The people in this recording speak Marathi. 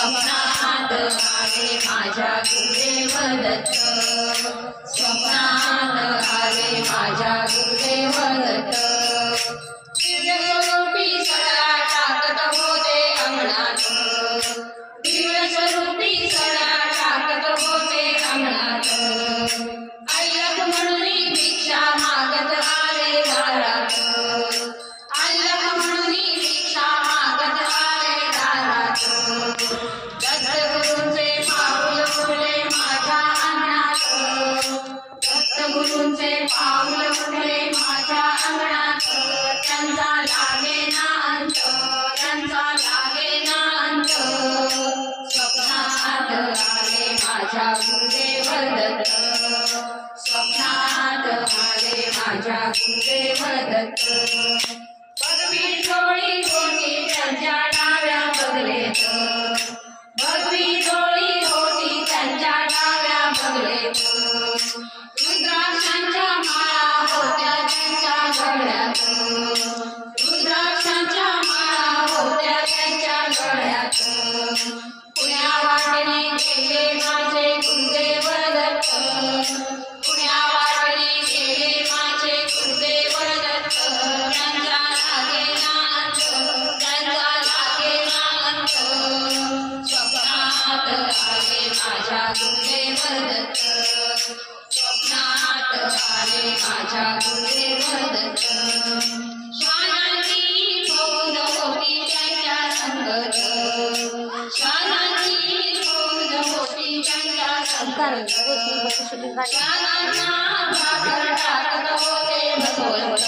स्वप्नात आले माझ्या गुरुदेव दत्त, स्वप्नात आले माझ्या गुरुदेव दत्त। दिव्यस्वरूपी सडा टाकत होते अंगणात, दिव्यस्वरूपी सडा टाकत होते अंगणात। अल्लख म्हणून भिक्षा मागत आले दारात, अल्लख म्हणून भिक्षा मागत आले दारात। दत्तगुरूंचे पाऊल फुले माझ्या अंगणात, दत्तगुरूंचे पाऊल फुले माझ्या अंगणात। त्यांचा लागेना अंत, त्यांचा लागेना अंत। स्वप्नात आले माझ्या गुरुदेव दत्त, स्वप्नात आले माझ्या गुरुदेव दत्त। भगवी जोडी होती त्यांच्या डाव्या बगलेत, भगवी जोडी होती त्यांच्या डाव्या बगलेत। रुद्राक्षांच्या माळा होत्या त्यांच्या गळ्यात, रुद्राक्षांच्या माळा होत्या त्यांच्या गळ्यात। पुण्या वाटेने गेले माझे गुरुदेव दत्त, पुण्या वाटेने गेले माझे गुरुदेव दत्त। त्यांचा लागेना अंत, त्यांचा लागेना अंत। स्वप्नात आले माझ्या गुरुदेव दत्त, स्वप्नात आले माझ्या गुरुदेव दत्त। श्वानांची फौज होती त्यांच्या संगत, श्वानांची फौज होती त्यांच्या संगत। श्वानांना भाकर टाकत होते भगवंत,